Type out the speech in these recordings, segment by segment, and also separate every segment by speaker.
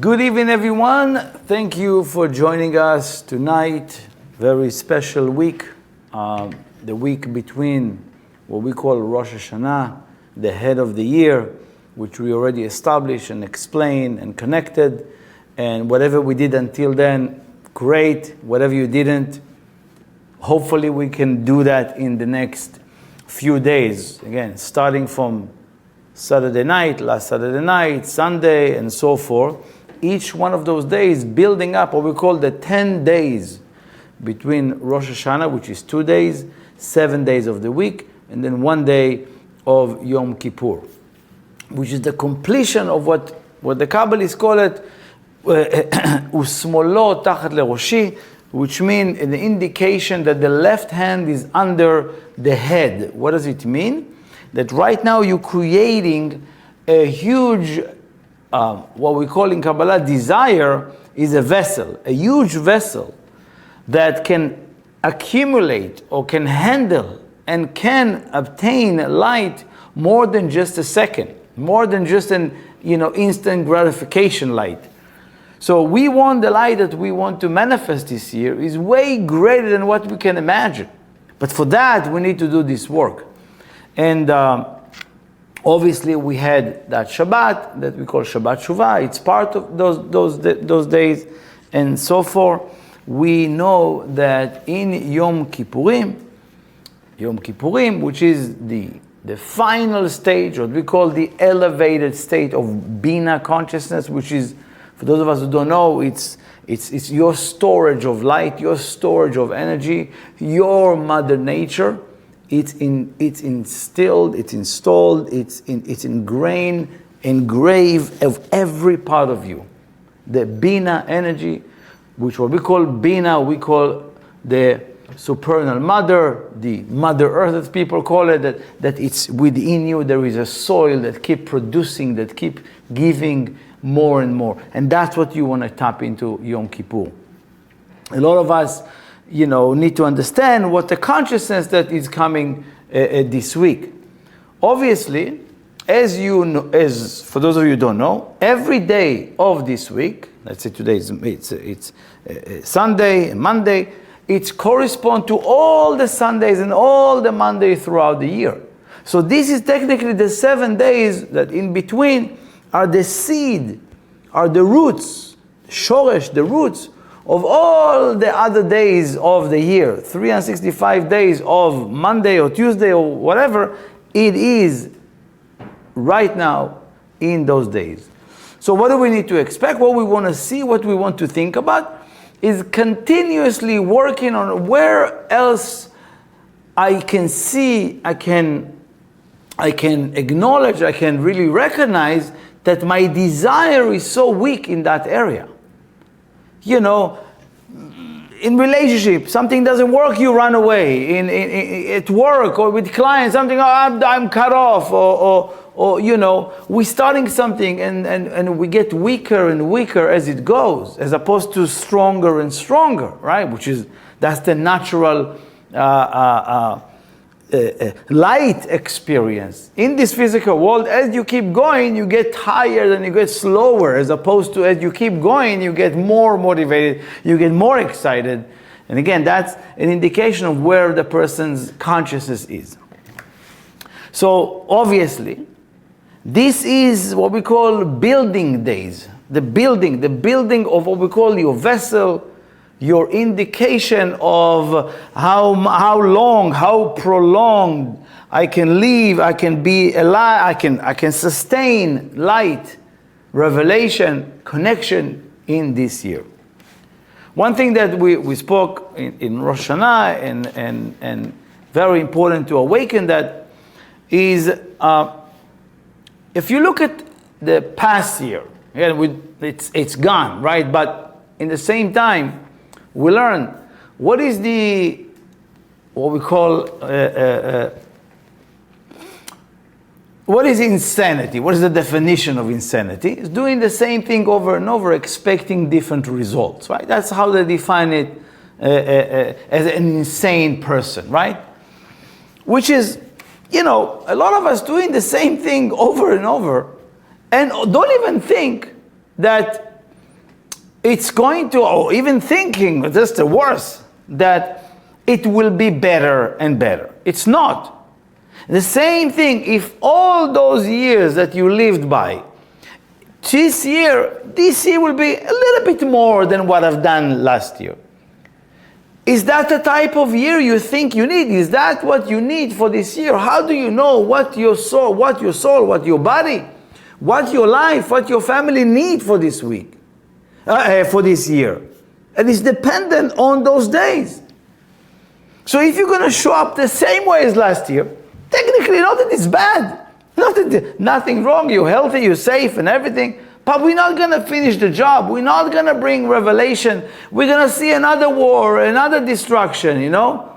Speaker 1: Good evening, everyone. Thank you for joining us tonight. Very special week, the week between what we call Rosh Hashanah, the head of the year, which we already established and explained and connected. And whatever we did until then, great. Whatever you didn't, hopefully we can do that in the next few days. Again, starting from Saturday night, last Saturday night, Sunday, and so forth. Each one of those days building up what we call the 10 days between Rosh Hashanah, which is 2 days, 7 days of the week, and then 1 day of Yom Kippur, which is the completion of what the Kabbalists call it, Usmolo tachat leroshi, which means an indication that the left hand is under the head. What does it mean? That right now you're creating a huge, what we call in Kabbalah, desire is a vessel, a huge vessel that can accumulate or can handle and can obtain light more than just a second, more than just an instant gratification light. So we want the light that we want to manifest this year is way greater than what we can imagine. But for that, we need to do this work. And obviously we had that Shabbat that we call Shabbat Shuvah. It's part of those days and so forth. We know that in Yom Kippurim, which is the final stage, what we call the elevated state of Bina consciousness, which is, for those of us who don't know, it's your storage of light, your storage of energy, your Mother Nature. It's instilled, it's installed, it's ingrained, engraved of every part of you. The Bina energy, which what we call Bina, we call the supernal mother, the Mother Earth, as people call it, that it's within you. There is a soil that keep producing, that keep giving more and more. And that's what you want to tap into Yom Kippur. A lot of us need to understand what the consciousness that is coming this week. Obviously, as for those of you who don't know, every day of this week, let's say today it's Sunday and Monday, it corresponds to all the Sundays and all the Mondays throughout the year. So this is technically the 7 days that in between are the seed, are the roots, shoresh, the roots of all the other days of the year, 365 days of Monday or Tuesday or whatever, it is right now in those days. So what do we need to expect? What we want to see, what we want to think about is continuously working on where else I can see, I can acknowledge, I can really recognize that my desire is so weak in that area. In relationship, something doesn't work, you run away. At work or with clients, something, I'm cut off, or we're starting something and we get weaker and weaker as it goes, as opposed to stronger and stronger, right? That's the natural light experience. In this physical world, as you keep going, you get tired and you get slower, as opposed to as you keep going, you get more motivated, you get more excited. And again, that's an indication of where the person's consciousness is. So obviously, this is what we call building days. The building of what we call your vessel, your indication of how long, how prolonged I can live, I can be alive, I can sustain light, revelation, connection in this year. One thing that we spoke in Rosh Hashanah and very important to awaken that is if you look at the past year, again, it's gone, right? But in the same time, we learn what is what we call What is insanity? What is the definition of insanity? It's doing the same thing over and over, expecting different results, right? That's how they define it as an insane person, right? Which is, a lot of us doing the same thing over and over, and don't even think that it's going to, or even thinking, just the worse, that it will be better and better. It's not. The same thing, if all those years that you lived by, this year will be a little bit more than what I've done last year. Is that the type of year you think you need? Is that what you need for this year? How do you know what your soul, what your body, what your life, what your family need for this week? For this year. And it's dependent on those days. So if you're going to show up the same way as last year, technically not that it's bad. Nothing wrong. You're healthy, you're safe and everything. But we're not going to finish the job. We're not going to bring revelation. We're going to see another war, another destruction, you know.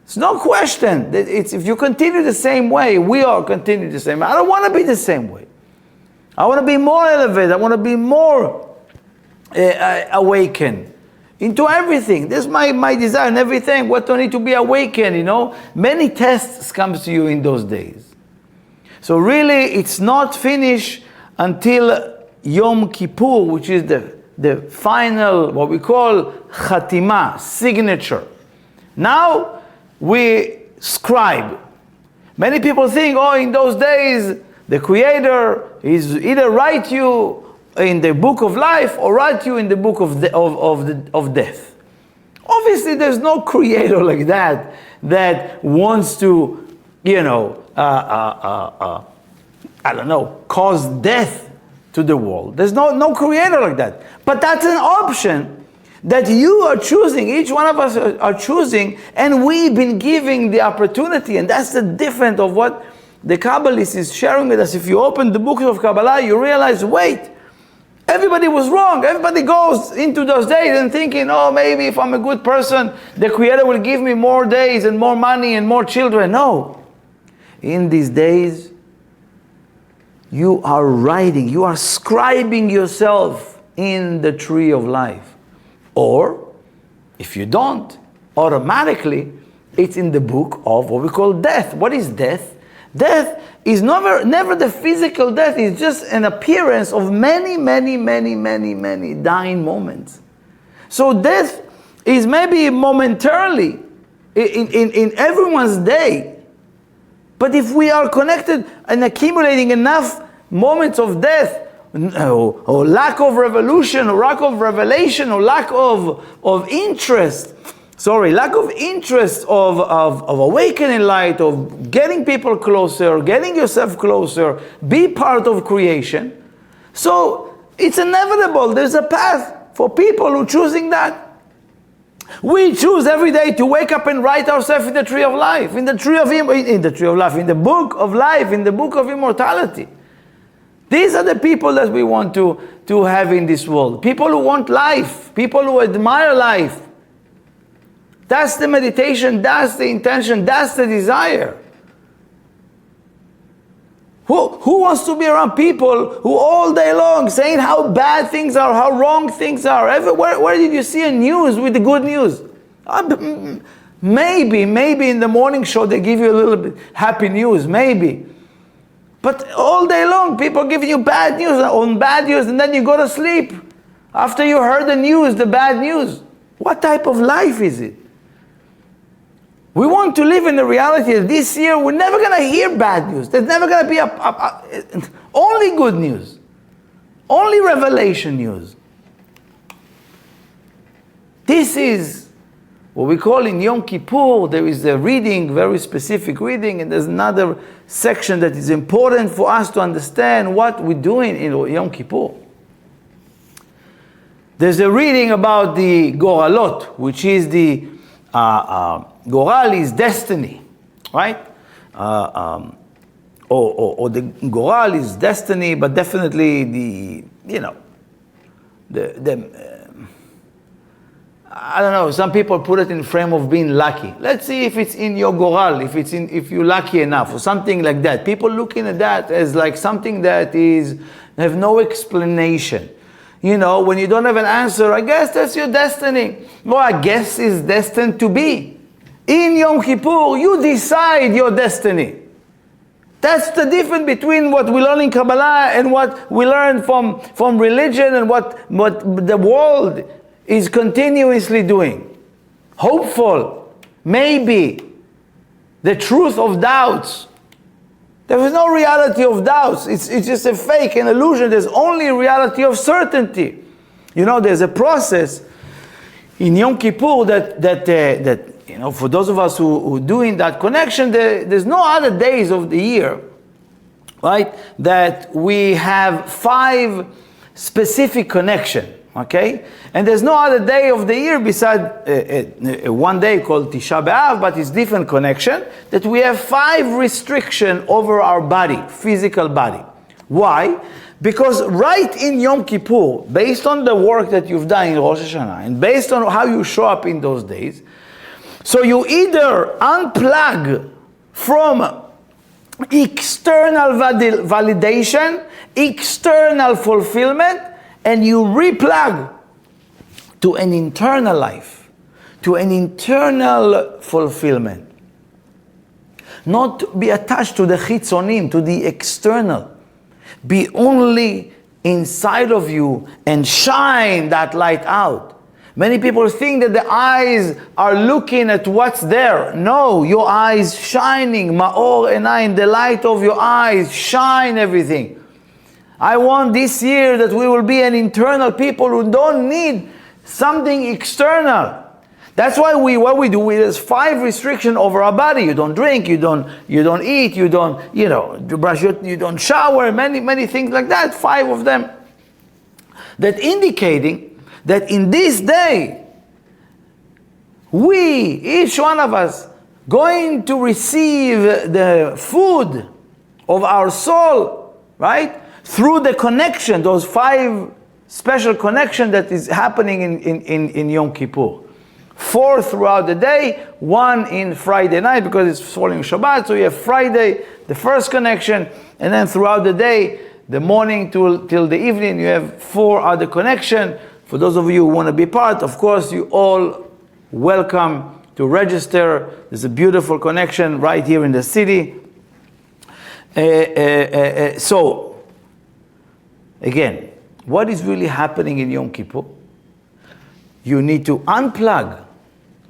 Speaker 1: It's no question. If you continue the same way, we all continue the same way. I don't want to be the same way. I want to be more elevated. I want to be more awakened into everything. This is my desire and everything. What do I need to be awakened, you know? Many tests comes to you in those days. So really, it's not finished until Yom Kippur, which is the final, what we call Khatima, signature. Now, we scribe. Many people think, oh, in those days, the Creator is either write you in the book of life or write you in the book of death. Obviously, there's no Creator like that wants to, you know, I don't know, cause death to the world. There's no Creator like that. But that's an option that you are choosing, each one of us are choosing, and we've been giving the opportunity, and that's the difference of what the Kabbalist is sharing with us. If you open the books of Kabbalah, you realize, wait, everybody was wrong. Everybody goes into those days and thinking, oh, maybe if I'm a good person, the Creator will give me more days and more money and more children. No. In these days, you are writing, you are scribing yourself in the tree of life. Or, if you don't, automatically, it's in the book of what we call death. What is death? Death is never the physical death. It's just an appearance of many dying moments. So death is maybe momentarily in everyone's day. But if we are connected and accumulating enough moments of death, or lack of revolution, or lack of revelation, or lack of interest, lack of interest of awakening light, of getting people closer, getting yourself closer, be part of creation. So it's inevitable. There's a path for people who are choosing that. We choose every day to wake up and write ourselves in the tree of life, in the book of life, in the book of immortality. These are the people that we want to have in this world. People who want life, people who admire life. That's the meditation, that's the intention, that's the desire. Who wants to be around people who all day long saying how bad things are, how wrong things are? Where did you see a news with the good news? Maybe in the morning show they give you a little bit happy news, maybe. But all day long people giving you bad news on bad news, and then you go to sleep after you heard the news, the bad news. What type of life is it? We want to live in the reality that this year we're never going to hear bad news. There's never going to be only good news. Only revelation news. This is what we call in Yom Kippur. There is a reading, very specific reading, and there's another section that is important for us to understand what we're doing in Yom Kippur. There's a reading about the Goralot, which is the Goral is destiny, right? Or the Goral is destiny, but definitely I don't know, some people put it in frame of being lucky. Let's see if it's in your Goral, if you're lucky enough, or something like that. People looking at that as like something that have no explanation. You know, when you don't have an answer, I guess that's your destiny. Well, I guess it's destined to be. In Yom Kippur, you decide your destiny. That's the difference between what we learn in Kabbalah and what we learn from religion and what the world is continuously doing. Hopeful, maybe, the truth of doubts. There is no reality of doubts. It's just a fake, an illusion. There's only reality of certainty. You know, there's a process in Yom Kippur that you know, for those of us who doing that connection, there's no other days of the year, right, that we have 5 specific connection, okay? And there's no other day of the year besides one day called Tisha B'Av, but it's different connection, that we have 5 restriction over our body, physical body. Why? Because right in Yom Kippur, based on the work that you've done in Rosh Hashanah, and based on how you show up in those days, so you either unplug from external validation, external fulfillment, and you replug to an internal life, to an internal fulfillment. Not be attached to the chitzonim, to the external. Be only inside of you and shine that light out. Many people think that the eyes are looking at what's there. No, your eyes shining, ma'or enayin, the light of your eyes, shine everything. I want this year that we will be an internal people who don't need something external. That's why what we do is 5 restrictions over our body. You don't drink, you don't eat, you don't, you don't shower, many things like that, 5 of them. That indicating that in this day, we, each one of us, going to receive the food of our soul, right? Through the connection, those 5 special connection that is happening in Yom Kippur. 4 throughout the day, 1 in Friday night because it's following Shabbat. So you have Friday, the first connection, and then throughout the day, the morning till the evening, you have 4 other connection. For those of you who want to be part, of course, you all welcome to register. There's a beautiful connection right here in the city. So, again, what is really happening in Yom Kippur? You need to unplug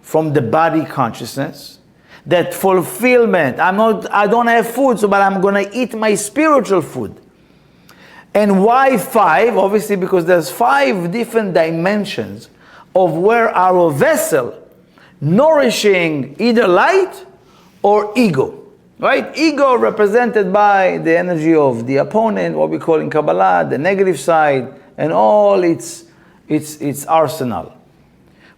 Speaker 1: from the body consciousness, that fulfillment. I don't have food, but I'm going to eat my spiritual food. And why 5? Obviously because there's 5 different dimensions of where our vessel nourishing either light or ego, right? Ego represented by the energy of the opponent, what we call in Kabbalah, the negative side, and all its arsenal.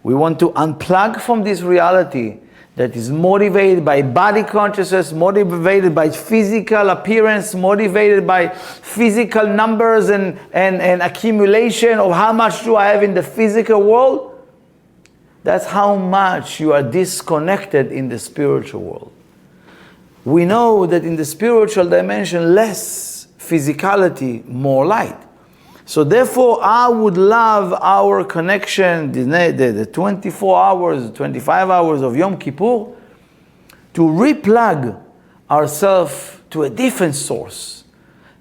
Speaker 1: We want to unplug from this reality that is motivated by body consciousness, motivated by physical appearance, motivated by physical numbers and accumulation of how much do I have in the physical world. That's how much you are disconnected in the spiritual world. We know that in the spiritual dimension, less physicality, more light. So therefore, I would love our connection, the 24 hours, 25 hours of Yom Kippur, to replug ourselves to a different source.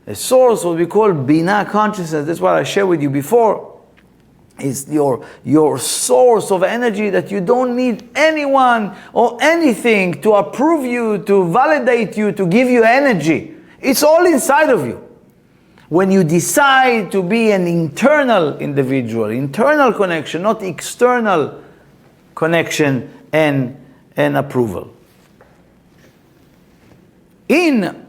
Speaker 1: A source, what we call Binah consciousness. That's what I shared with you before. Is your source of energy that you don't need anyone or anything to approve you, to validate you, to give you energy. It's all inside of you. When you decide to be an internal individual, internal connection, not external connection and approval. In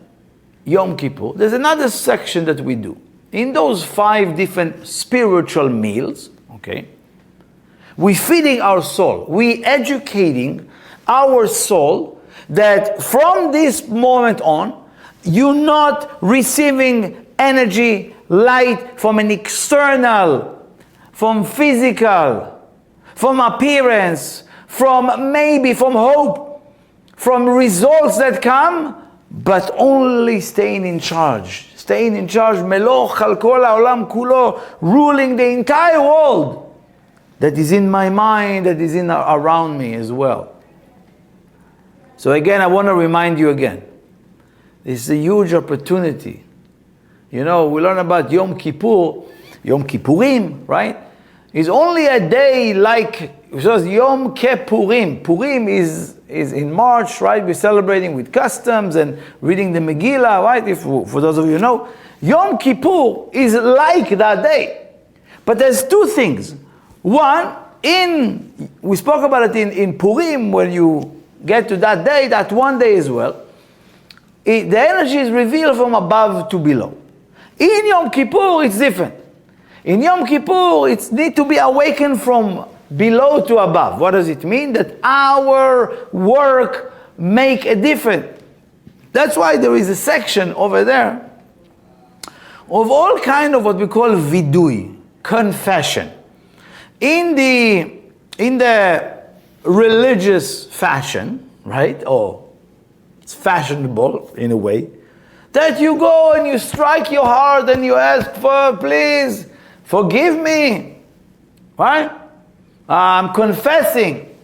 Speaker 1: Yom Kippur, there's another section that we do. In those 5 different spiritual meals, okay, we feeding our soul, we educating our soul that from this moment on, you're not receiving energy, light from an external, from physical, from appearance, from hope, from results that come, but only staying in charge. Staying in charge, Meloch al kol ha'olam kulo, ruling the entire world that is in my mind, that is around me as well. So again, I want to remind you again, It's a huge opportunity. You know, we learn about Yom Kippur, Yom Kippurim, right? It's only a day like, it says Yom Kippurim. Purim is in March, right? We're celebrating with customs and reading the Megillah, right? If, for those of you who know, Yom Kippur is like that day. But there's two things. One, we spoke about it in Purim, when you get to that day, that one day as well, the energy is revealed from above to below. In Yom Kippur, it's different. In Yom Kippur, it needs to be awakened from below to above. What does it mean? That our work make a difference. That's why there is a section over there of all kind of what we call vidui, confession. In the religious fashion, right? Or it's fashionable in a way, that you go and you strike your heart and you ask for, please, forgive me, right? I'm confessing.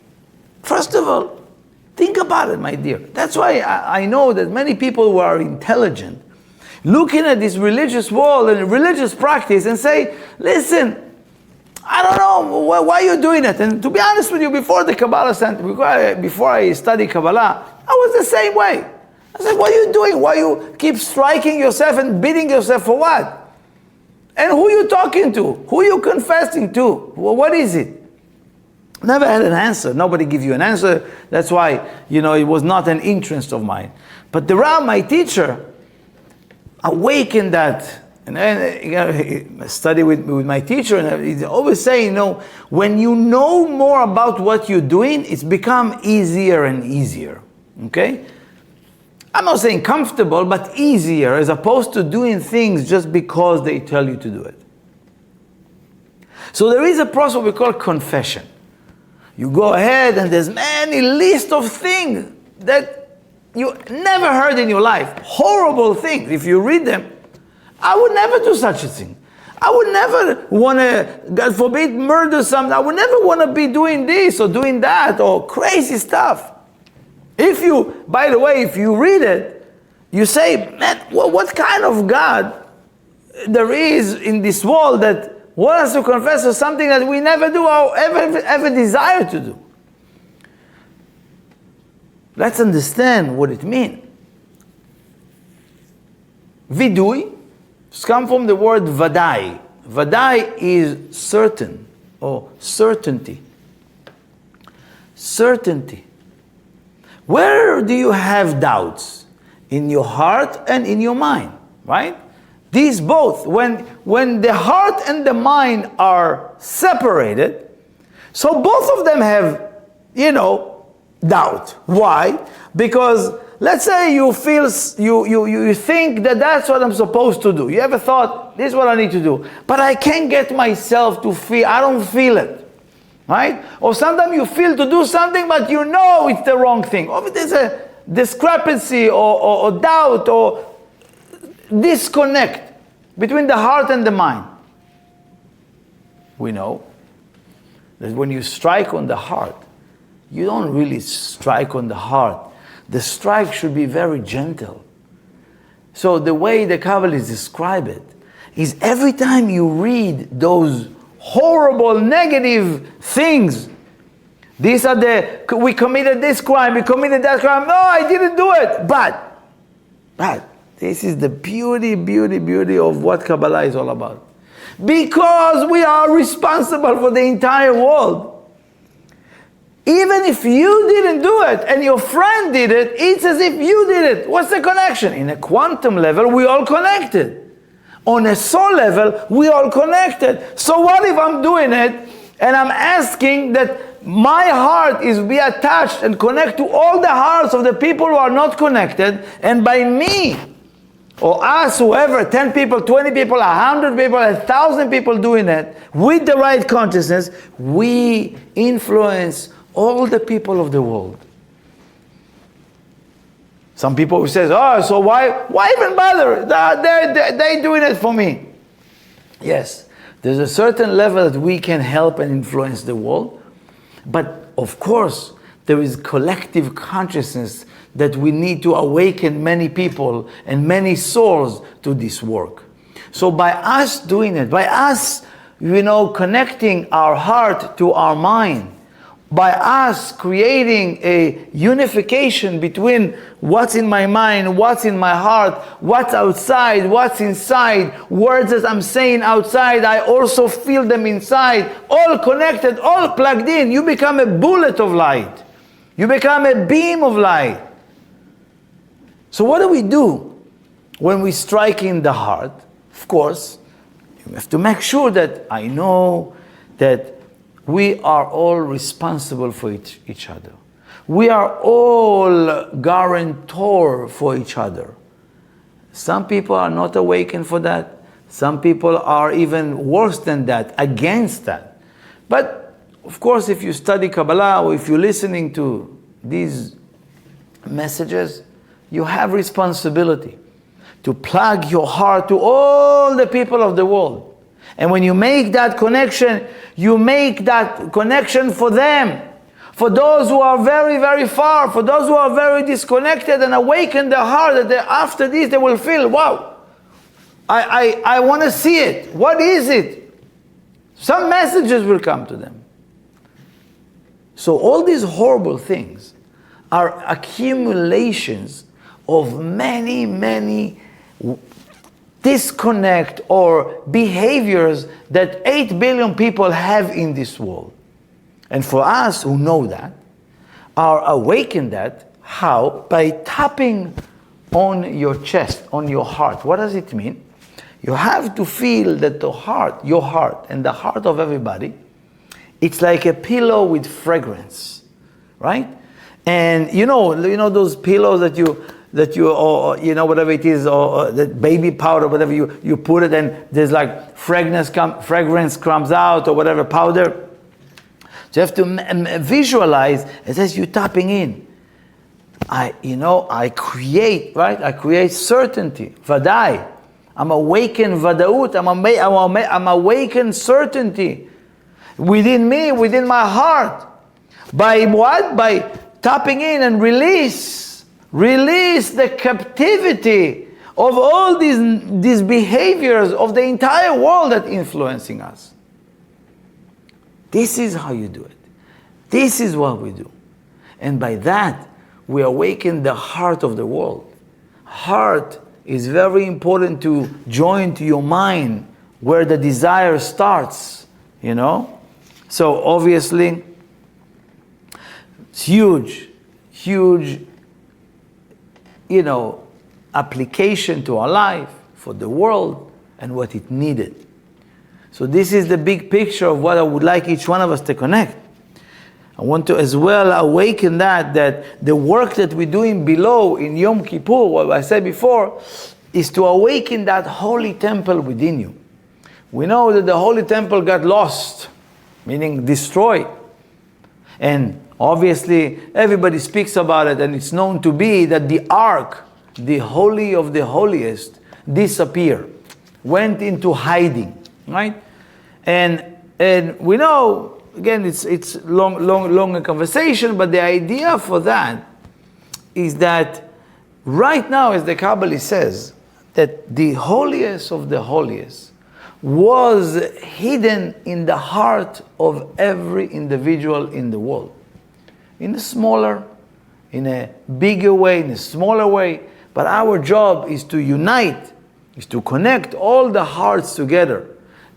Speaker 1: First of all, think about it, my dear. That's why I know that many people who are intelligent, looking at this religious world and religious practice and say, listen, I don't know, why are you doing it? And to be honest with you, before the Kabbalah Center, before I studied Kabbalah, I was the same way. I said, what are you doing? Why you keep striking yourself and beating yourself for what? And who are you talking to? Who are you confessing to? Well, what is it? Never had an answer. Nobody gives you an answer. That's why, it was not an interest of mine. But the Ram, my teacher, awakened that. And I study with my teacher, and he's always saying, when you know more about what you're doing, it's become easier and easier. Okay? I'm not saying comfortable, but easier, as opposed to doing things just because they tell you to do it. So there is a process we call confession. You go ahead and there's many list of things that you never heard in your life. Horrible things. If you read them, I would never do such a thing. I would never want to, God forbid, murder someone. I would never want to be doing this or doing that or crazy stuff. By the way, if you read it, you say, man, what kind of God there is in this world that wants us to confess to something that we never do or ever desire to do? Let's understand what it means. Vidui comes from the word vadai. Vadai is certain or certainty. Certainty. Where do you have doubts? In your heart and in your mind, right? These both, when the heart and the mind are separated, so both of them have, doubt. Why? Because let's say you feel, you think that that's what I'm supposed to do. You ever thought, this is what I need to do, but I can't get myself to feel, I don't feel it. Right? Or sometimes you feel to do something, but you know it's the wrong thing. Or there's a discrepancy or doubt or disconnect between the heart and the mind. We know that when you strike on the heart, you don't really strike on the heart. The strike should be very gentle. So the way the Kabbalists describe it is every time you read those horrible, negative things. These are we committed this crime, we committed that crime. No, I didn't do it. But this is the beauty of what Kabbalah is all about. Because we are responsible for the entire world. Even if you didn't do it and your friend did it, it's as if you did it. What's the connection? In a quantum level, we all connected. On a soul level, we all connected. So what if I'm doing it and I'm asking that my heart is be attached and connect to all the hearts of the people who are not connected, and by me or us, whoever, 10 people, 20 people, 100 people, 1,000 people doing it with the right consciousness, we influence all the people of the world. Some people who says, so why even bother? They're doing it for me. Yes, there's a certain level that we can help and influence the world. But of course, there is collective consciousness that we need to awaken many people and many souls to this work. So by us doing it, by us, connecting our heart to our mind, by us creating a unification between what's in my mind, what's in my heart, what's outside, what's inside, words that I'm saying outside, I also feel them inside, all connected, all plugged in, you become a bullet of light. You become a beam of light. So what do we do when we strike in the heart? Of course, you have to make sure that I know that we are all responsible for each other. We are all guarantor for each other. Some people are not awakened for that. Some people are even worse than that, against that. But of course, if you study Kabbalah or if you're listening to these messages, you have responsibility to plug your heart to all the people of the world. And when you make that connection, you make that connection for them. For those who are very, very far, for those who are very disconnected, and awaken their heart, that after this they will feel, wow, I want to see it. What is it? Some messages will come to them. So all these horrible things are accumulations of many, many disconnect or behaviors that 8 billion people have in this world. And for us who know that, are awakened that, how? By tapping on your chest, on your heart. What does it mean? You have to feel that the heart, your heart, and the heart of everybody, it's like a pillow with fragrance, right? And you know those pillows that you or whatever it is, or the baby powder, whatever you put it, and there's like fragrance comes out, or whatever powder. So you have to visualize it as you tapping in. I create, right? I create certainty, vadai. I'm awakened vadaut. I'm awakened certainty within me, within my heart. By what? By tapping in and release the captivity of all these behaviors of the entire world that influencing us. This is how you do it. This is what we do. And by that, we awaken the heart of the world. Heart is very important to join to your mind where the desire starts, So obviously, it's huge, application to our life, for the world, and what it needed. So this is the big picture of what I would like each one of us to connect. I want to as well awaken that the work that we're doing below in Yom Kippur, what I said before, is to awaken that holy temple within you. We know that the holy temple got lost, meaning destroyed. And obviously, everybody speaks about it, and it's known to be that the ark, the holy of the holiest, disappeared, went into hiding, right? And we know, again, it's long conversation, but the idea for that is that right now, as the Kabbalah says, that the holiest of the holiest was hidden in the heart of every individual in the world. In a smaller, in a bigger way, in a smaller way. But our job is to unite, is to connect all the hearts together.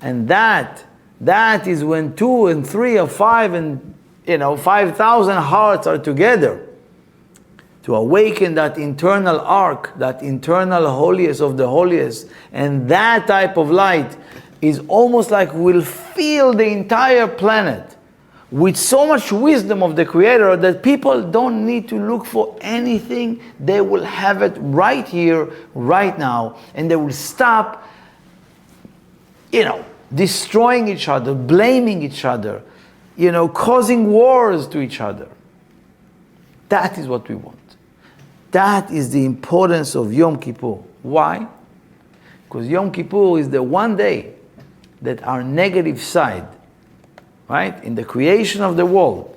Speaker 1: And that is when 2 and 3 or 5 and 5,000 hearts are together. To awaken that internal ark, that internal holiest of the holiest. And that type of light is almost like we'll fill the entire planet with so much wisdom of the Creator that people don't need to look for anything. They will have it right here, right now, and they will stop, destroying each other, blaming each other, causing wars to each other. That is what we want. That is the importance of Yom Kippur. Why? Because Yom Kippur is the one day that our negative side, right, in the creation of the world,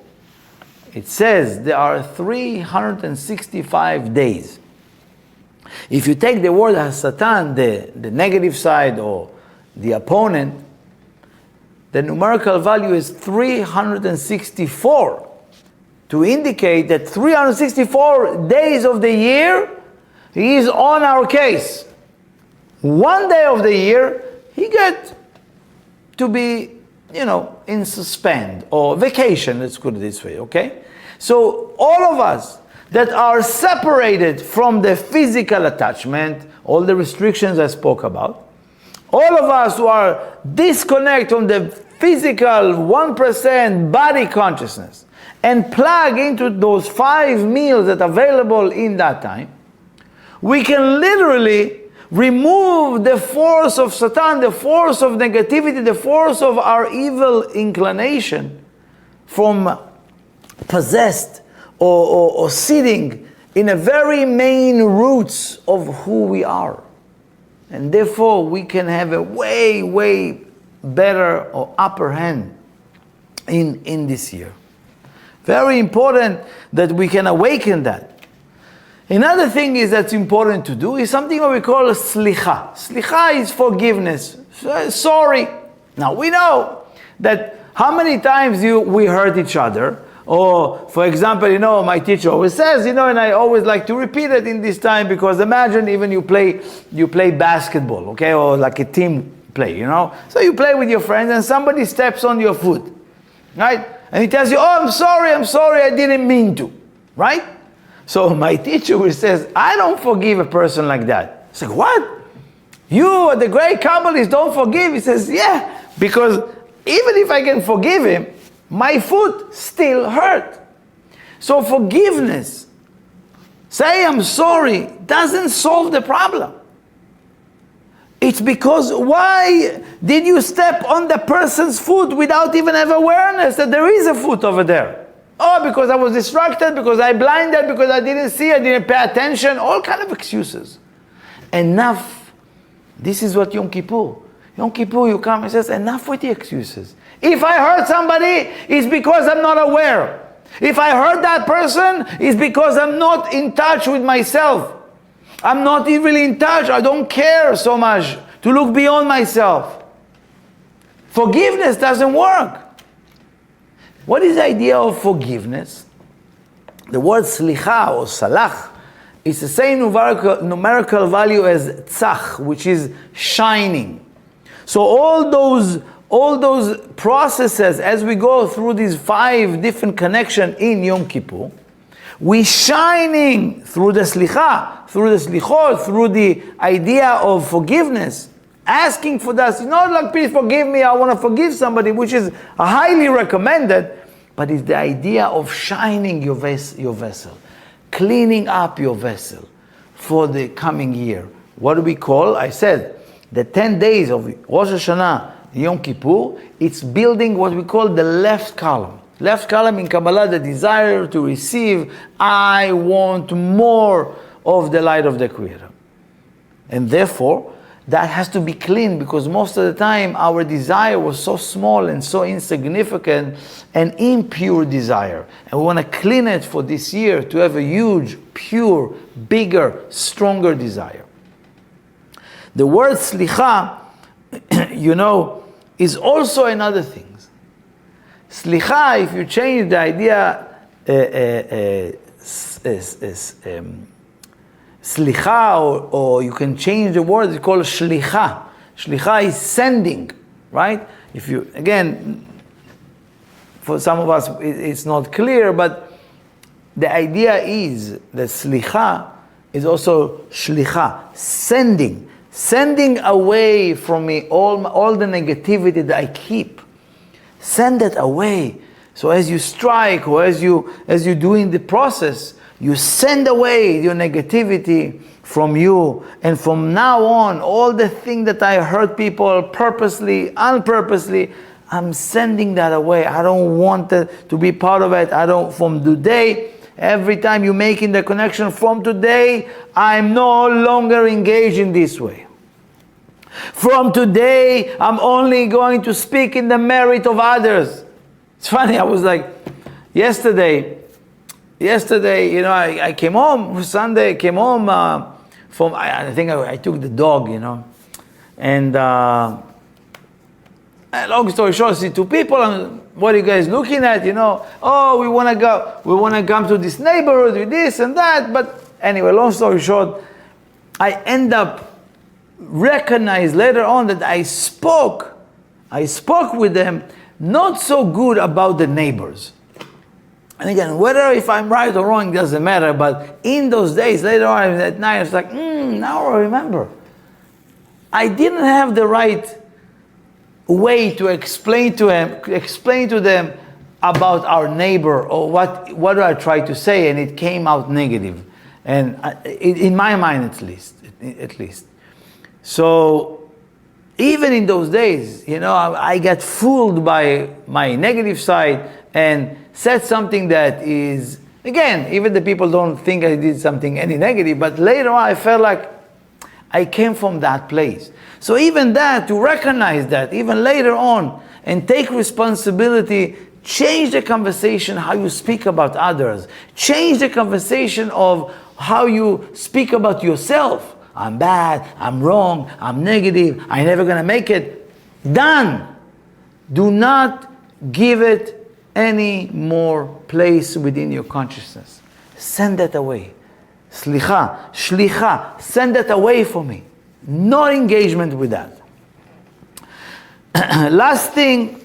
Speaker 1: It says there are 365 days. If you take the word Hasatan, the negative side or the opponent, the numerical value is 364 to indicate that 364 days of the year he is on our case. One day of the year he gets to be, in suspend or vacation, let's put it this way, okay? So all of us that are separated from the physical attachment, all the restrictions I spoke about, all of us who are disconnected from the physical 1% body consciousness and plug into those 5 meals that are available in that time, we can literally remove the force of Satan, the force of negativity, the force of our evil inclination from possessed or sitting in a very main roots of who we are. And therefore we can have a way, way better or upper hand in this year. Very important that we can awaken that. Another thing that's important to do is something what we call Slicha. Slicha is forgiveness. Sorry. Now we know that how many times we hurt each other. Or, for example, my teacher always says, and I always like to repeat it in this time, because imagine even you play basketball, okay, or like a team play, So you play with your friends and somebody steps on your foot, right? And he tells you, oh, I'm sorry, I didn't mean to, right? So my teacher says, I don't forgive a person like that. It's like, what? You, the great Kabbalists, don't forgive? He says, yeah, because even if I can forgive him, my foot still hurt. So forgiveness, say I'm sorry, doesn't solve the problem. It's because why did you step on the person's foot without even have awareness that there is a foot over there? Oh, because I was distracted, because I blinded, because I didn't see, I didn't pay attention, all kind of excuses. Enough. This is what Yom Kippur. Yom Kippur, you come and says, enough with the excuses. If I hurt somebody, it's because I'm not aware. If I hurt that person, it's because I'm not in touch with myself. I'm not really in touch. I don't care so much to look beyond myself. Forgiveness doesn't work. What is the idea of forgiveness? The word Slicha or Salach is the same numerical value as Tzach, which is shining. So all those processes, as we go through these 5 different connections in Yom Kippur, we shining through the Slicha, through the Slichot, through the idea of forgiveness, asking for that. It's not like, please forgive me, I want to forgive somebody, which is highly recommended, but it's the idea of shining your vessel, cleaning up your vessel for the coming year. What do we call? I said, the 10 days of Rosh Hashanah, Yom Kippur, it's building what we call the left column. Left column in Kabbalah, the desire to receive. I want more of the light of the Creator. And therefore, that has to be clean, because most of the time our desire was so small and so insignificant, an impure desire. And we want to clean it for this year to have a huge, pure, bigger, stronger desire. The word Slicha, is also another thing. Slicha, if you change the idea, Slicha, or you can change the word, it's called Shlicha. Shlicha is sending, right? If you, again, for some of us it's not clear, but the idea is that Slicha is also Shlicha, sending away from me all the negativity that I keep. Send it away. So as you strike, or as you do in the process, you send away your negativity from you. And from now on, all the things that I hurt people purposely, unpurposely, I'm sending that away. I don't want it to be part of it. From today, every time you're making the connection, from today, I'm no longer engaged in this way. From today, I'm only going to speak in the merit of others. It's funny, I was like, yesterday, yesterday, you know, I came home, Sunday, came home from, I think I took the dog, you know, and long story short, I see two people, and what are you guys looking at, you know? Oh, we want to come to this neighborhood with this and that, but anyway, long story short, I end up recognize later on that I spoke with them not so good about the neighbors. And again, whether if I'm right or wrong doesn't matter, but in those days, later on at night, I was like, now I remember. I didn't have the right way to explain to them about our neighbor, or what do I try to say, and it came out negative. And in my mind at least. So even in those days, you know, I got fooled by my negative side and said something that is, again, even the people don't think I did something any negative, but later on I felt like I came from that place. So even that, to recognize that, even later on, and take responsibility, change the conversation, how you speak about others. Change the conversation of how you speak about yourself. I'm bad, I'm wrong, I'm negative, I'm never gonna make it. Done. Do not give it any more place within your consciousness. Send that away. Slicha, shlicha, send that away from me. No engagement with that. Last thing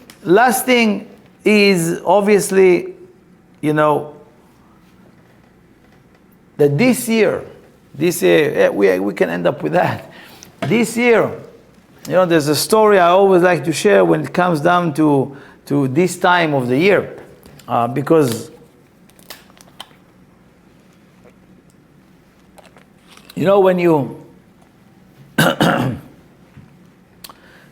Speaker 1: is obviously, you know, that this year, we can end up with that. This year, you know, there's a story I always like to share when it comes down to this time of the year, because you know, when you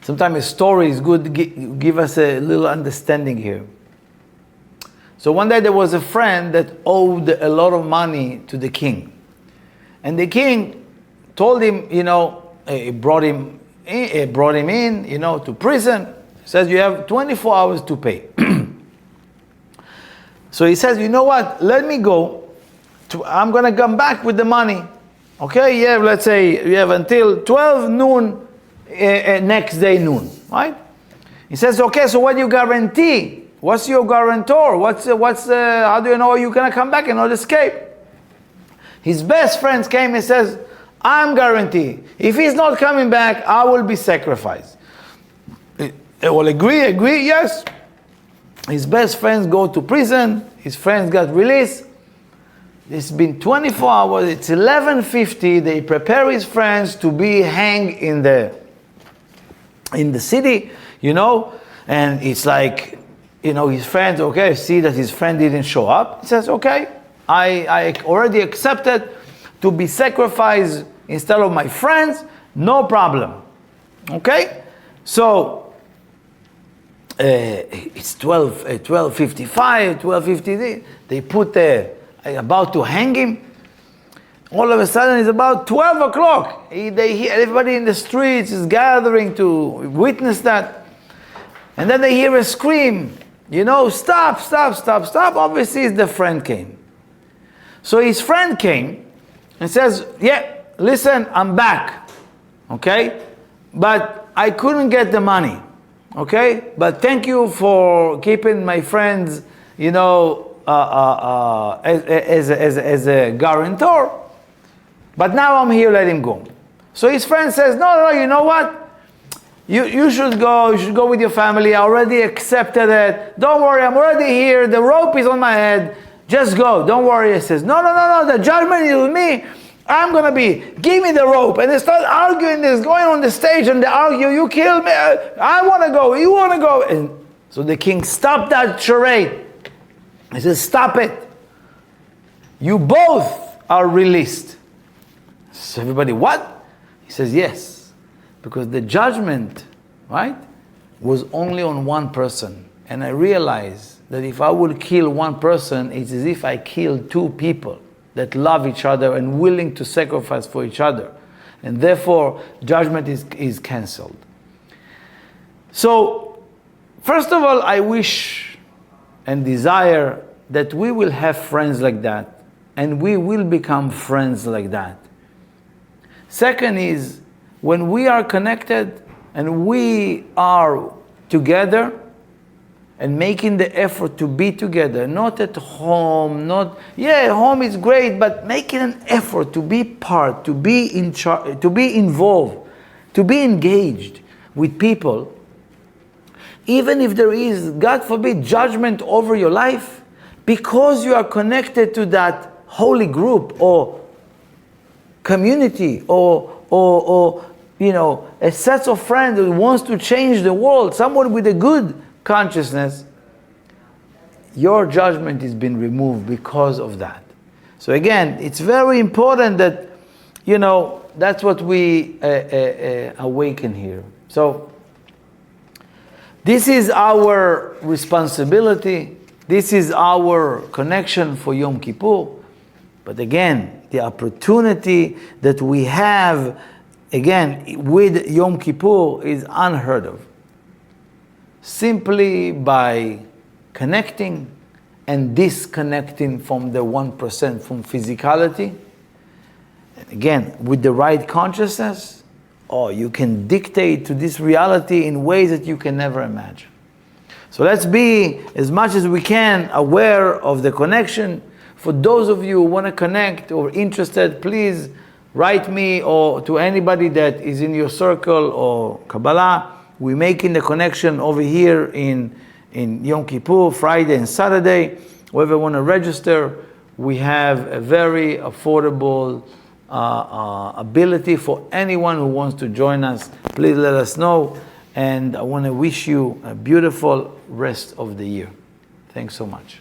Speaker 1: sometimes a story is good to give us a little understanding here. So one day there was a friend that owed a lot of money to the king, and the king told him, you know, brought him in, you know, to prison. Says you have 24 hours to pay. So he says, you know what? Let me go. I'm gonna come back with the money. Okay, yeah, let's say you have until 12 noon, next day noon, right? He says, okay, so what do you guarantee? What's your guarantor? How do you know you're gonna come back and not escape? His best friends came and says, I'm guaranteed. If he's not coming back, I will be sacrificed. They will agree, yes. His best friends go to prison. His friends got released. It's been 24 hours. It's 11:50. They prepare his friends to be hanged in the city, you know. And it's like, you know, his friends, okay, see that his friend didn't show up. He says, okay, I already accepted to be sacrificed instead of my friends. No problem. Okay? So, it's 12:55, 12:50. They put about to hang him. All of a sudden, it's about 12 o'clock. Everybody in the streets is gathering to witness that. And then they hear a scream, you know, stop. Obviously, the friend came. So his friend came and says, yeah, listen, I'm back. Okay? But I couldn't get the money. Okay, but thank you for keeping my friends, you know, as a guarantor. But now I'm here, let him go. So his friend says, no, you know what? You should go. You should go with your family. I already accepted it. Don't worry, I'm already here. The rope is on my head. Just go. Don't worry. He says, no. The judgment is with me. I'm going to give me the rope. And they start arguing this, going on the stage, and they argue, you killed me, I want to go, you want to go. And so the king stopped that charade. He says, stop it. You both are released. So everybody, what? He says, yes. Because the judgment, right, was only on one person. And I realized that if I would kill one person, it's as if I killed two people that love each other and willing to sacrifice for each other. And therefore, judgment is cancelled. So, first of all, I wish and desire that we will have friends like that, and we will become friends like that. Second is, when we are connected and we are together and making the effort to be together, not at home, home is great, but making an effort to be part, to be in charge, to be involved, to be engaged with people, even if there is, God forbid, judgment over your life, because you are connected to that holy group or community or a set of friends that wants to change the world, someone with a good consciousness, your judgment has been removed because of that. So again, it's very important that, that's what we awaken here. So this is our responsibility. This is our connection for Yom Kippur. But again, the opportunity that we have, again, with Yom Kippur is unheard of. Simply by connecting and disconnecting from the 1%, from physicality, again, with the right consciousness, you can dictate to this reality in ways that you can never imagine. So let's be, as much as we can, aware of the connection. For those of you who want to connect or interested, please write me or to anybody that is in your circle or Kabbalah. We're making the connection over here in Yom Kippur, Friday and Saturday. Whoever want to register, we have a very affordable ability for anyone who wants to join us. Please let us know. And I want to wish you a beautiful rest of the year. Thanks so much.